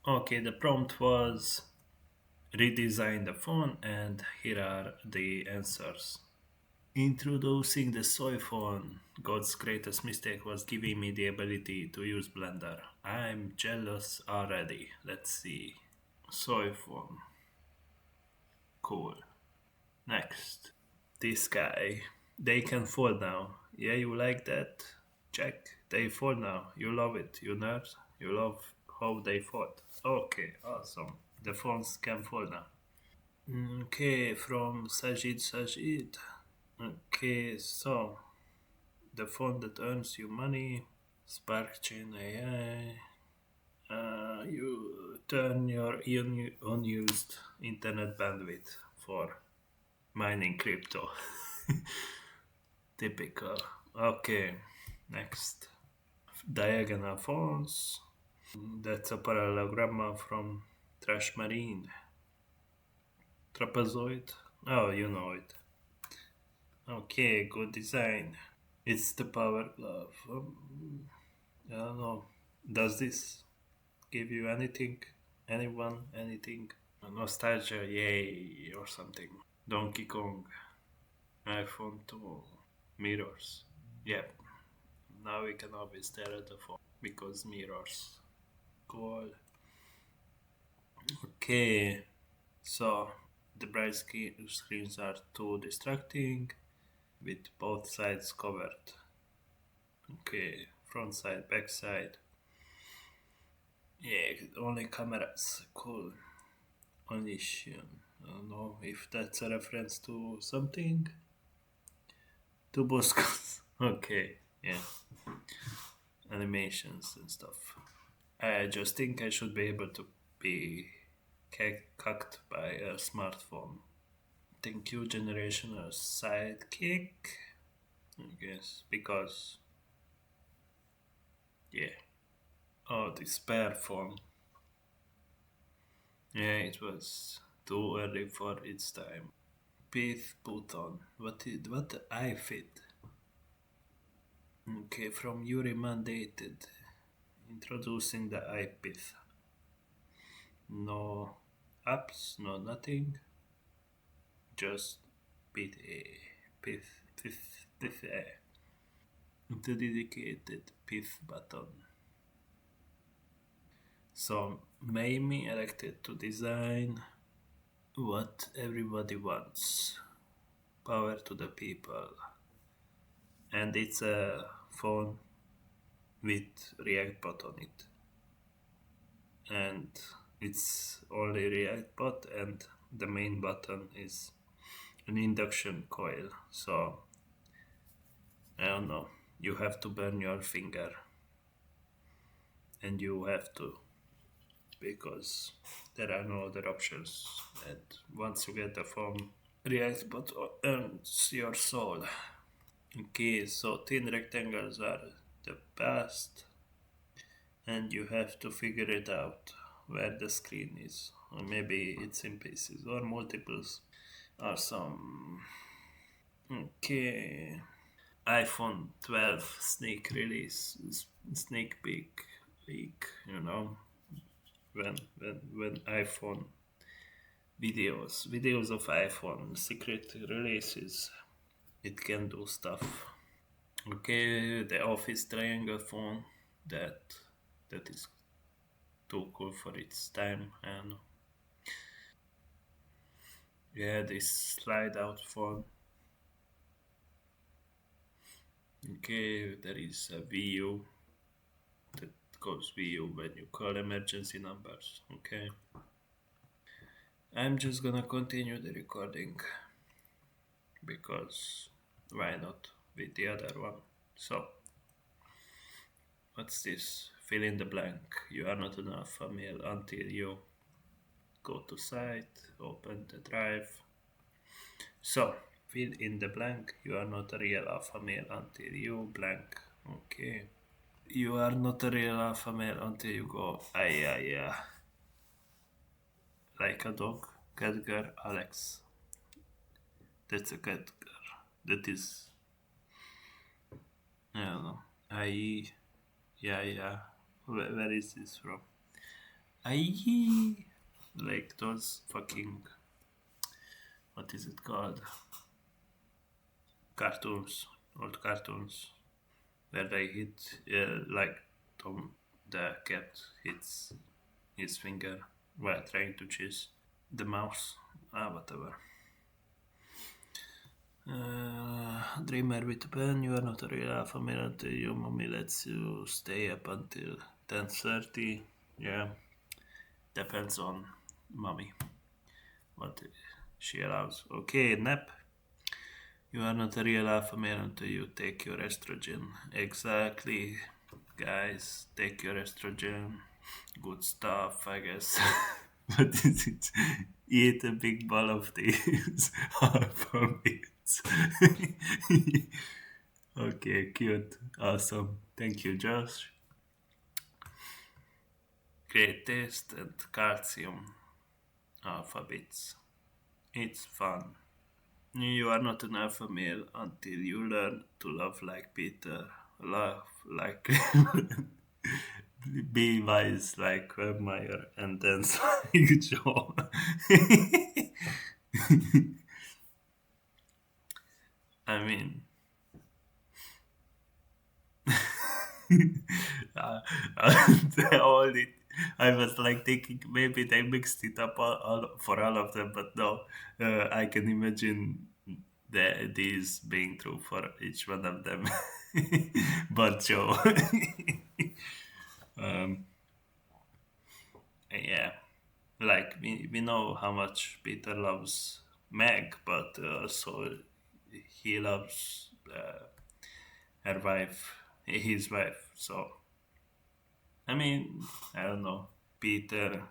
Okay, the prompt was redesign the phone, and here are the answers. Introducing the soy phone. God's greatest mistake was giving me the ability to use Blender. I'm jealous already. Let's see. Soy phone. Cool. Next. This guy. They can fold now. Yeah, you like that? Check. They fold now. You love it. You nerd. You love how they fold. Okay, awesome. The phones can fold now. Okay, from Sajid. Okay, so the phone that earns you money, Spark Chain AI. You turn your unused internet bandwidth for mining crypto. Typical. Okay, next. Diagonal phones. That's a parallelogram from Trash Marine. Trapezoid. Oh, you know it. Okay, good design. It's the power glove. I don't know. Does this give you anything? Anyone? Anything? Nostalgia, yay, or something. Donkey Kong, iPhone 2, mirrors. Yep, now we can always stare at the phone because mirrors. Cool. Okay, so the bright screens are too distracting with both sides covered. Okay, front side, back side. Yeah, only cameras. Cool. Omniscient. I don't know if that's a reference to something. To Boscos. Okay, yeah. Animations and stuff. I just think I should be able to be cucked by a smartphone. Thank you, generational sidekick. I guess because yeah. Oh, the spare phone. Yeah, it was too early for its time. Pith button. What I fit? Okay, from Yuri mandated. Introducing the iPith. No apps, no nothing. Just pith, pith, pith. The dedicated pith button. So Mamie elected to design what everybody wants. Power to the people. And it's a phone with React bot on it. And it's only React bot, and the main button is an induction coil. So I don't know. You have to burn your finger, and you have to because there are no other options. And once you get the phone, React bot earns your soul. Okay, so thin rectangles are the best, and you have to figure it out where the screen is, or maybe it's in pieces or multiples or some. Okay, iPhone 12 sneak release, sneak peek leak. When iPhone videos of iPhone secret releases, it can do stuff. Okay, the Office triangle phone that that is too cool for its time, and yeah, this slide out phone. Okay, there is a VU that goes VU when you call emergency numbers. Okay, I'm just gonna continue the recording because why not with the other one? So, what's this? Fill in the blank. You are not an alpha male until you go to site, open the drive. So, fill in the blank. You are not a real alpha male until you blank. Okay. You are not a real alpha male until you go, yeah. Like a dog. Catgar Alex. That's a Catgar. That is, I don't know. I, yeah. Where is this from? I like those fucking, what is it called? Cartoons, old cartoons, where they hit, like Tom the cat hits his finger while trying to chase the mouse. Whatever. Dreamer with a pen, you are not a real alpha male until your mommy lets you stay up until 10:30. Yeah, depends on mommy, what she allows. Okay, nap. You are not a real alpha male until you take your estrogen. Exactly, guys. Take your estrogen. Good stuff, I guess. What is it? Eat a big ball of these alpha males. Okay, cute. Awesome. Thank you, Josh. Great taste and calcium alphabets. It's fun. You are not an alpha male until you learn to love like Peter, love like be wise like Meyer, and dance like Joe. I mean, uh, all it, I was like thinking maybe they mixed it up for all of them, but no, I can imagine these being true for each one of them. But Joe, um, yeah, like we know how much Peter loves Meg, but so he loves her wife, his wife. So I mean, I don't know, Peter.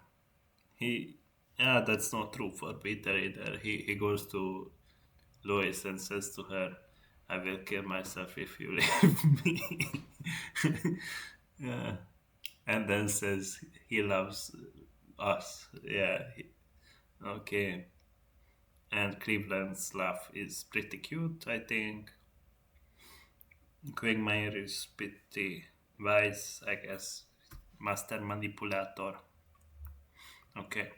He, yeah, that's not true for Peter either. He goes to Lois and says to her, "I will kill myself if you leave me." Yeah, and then says he loves us. Yeah, okay. And Cleveland's laugh is pretty cute, I think. Quagmire is pretty wise, I guess. Master manipulator. Okay.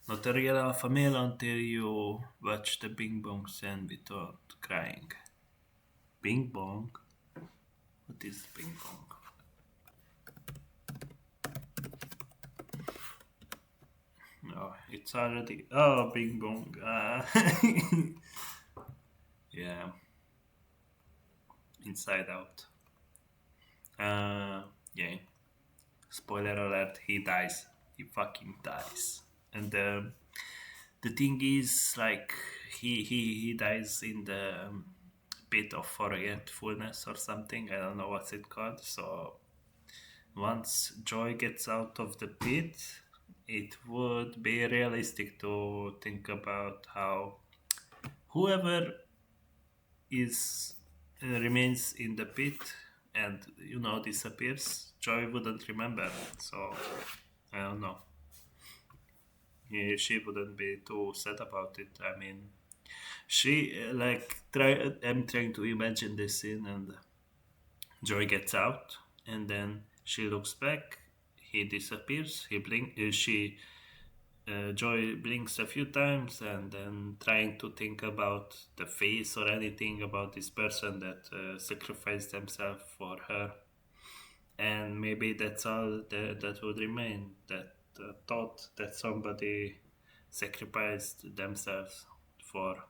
Not a real alpha male until you watch the Bing Bong Sen without crying. Bing Bong? What is Bing Bong? No, it's already. Oh, Bing Bong. Yeah, Inside Out. Yeah. Spoiler alert, he dies. He fucking dies. And the thing is, like, he dies in the pit of forgetfulness or something. I don't know what's it called. So once Joy gets out of the pit, it would be realistic to think about how whoever is remains in the pit and disappears, Joy wouldn't remember. So I don't know. She wouldn't be too sad about it. I mean, she like try. I'm trying to imagine this scene, and Joy gets out, and then she looks back. He disappears. He blink. She Joy blinks a few times, and then trying to think about the face or anything about this person that sacrificed themselves for her, and maybe that's all that would remain. That thought that somebody sacrificed themselves for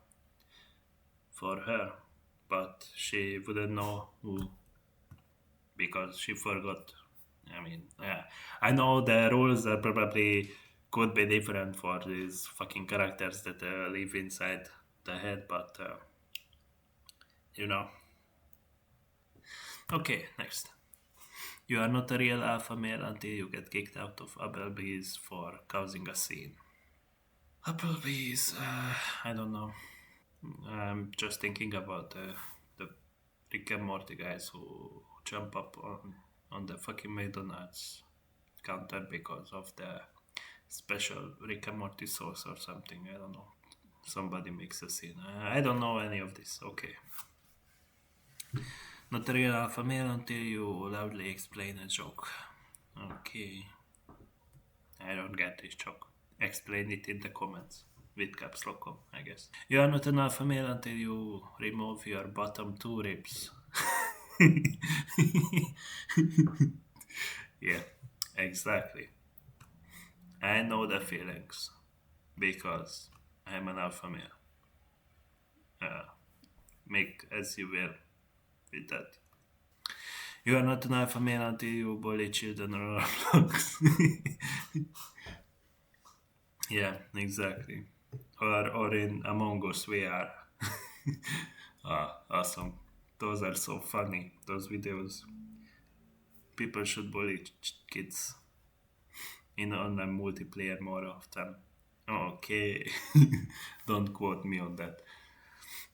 for her, but she wouldn't know who because she forgot. I mean, yeah, I know the rules are probably could be different for these fucking characters that live inside the head, but you know. Okay, next. You are not a real alpha male until you get kicked out of Applebee's for causing a scene. Applebee's, I don't know. I'm just thinking about the Rick and Morty guys who jump up on the fucking McDonald's counter because of the special Rick and Morty sauce or something. I don't know. Somebody makes a scene. I don't know any of this. Okay. Not a real alpha male until you loudly explain a joke. Okay. I don't get this joke. Explain it in the comments with caps lock on, I guess. You are not an alpha male until you remove your bottom two ribs. Yeah, exactly. I know the feelings because I'm an alpha male. Uh, make as you will with that. You are not an alpha male until you bully children or Roblox. Yeah, exactly. Or in Among Us we are. Ah, awesome. Those are so funny. Those videos. People should bully kids in online multiplayer more often. Okay. Don't quote me on that.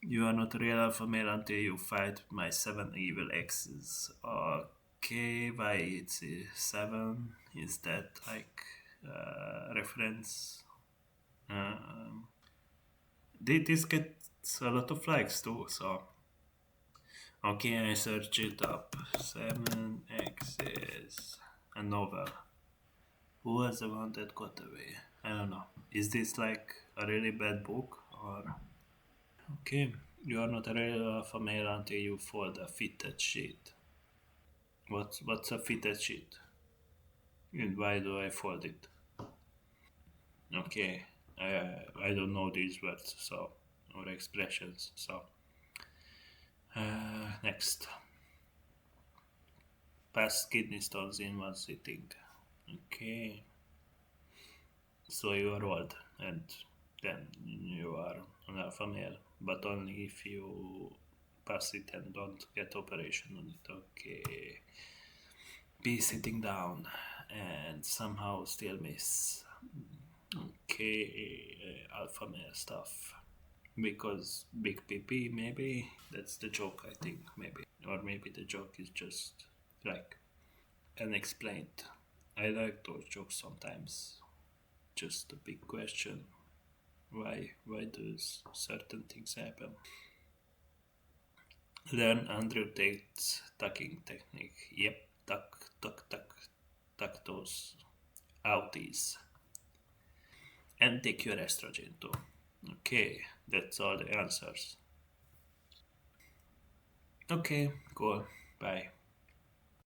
You are not a real alpha male until you fight my seven evil exes. Okay, why it's seven? Is that like reference? Um, this gets a lot of likes too, so okay, I search it up. Seven exes. A novel. Who was the one that got away? I don't know. Is this like a really bad book or okay? You are not a real alpha male until you fold a fitted sheet. What's a fitted sheet? And why do I fold it? Okay, I don't know these words so or expressions. So next, pass kidney stones in one sitting. Okay, so you are old and then you are an alpha male, but only if you pass it and don't get operation on it. Okay, be sitting down and somehow still miss. Okay, alpha male stuff. Because big PP, maybe that's the joke, I think, maybe. Or maybe the joke is just like unexplained. I like those jokes sometimes. Just a big question. Why does certain things happen? Learn Andrew Tate's tucking technique. Yep, tuck those outies. And take your estrogen too. Okay, that's all the answers. Okay, cool. Bye.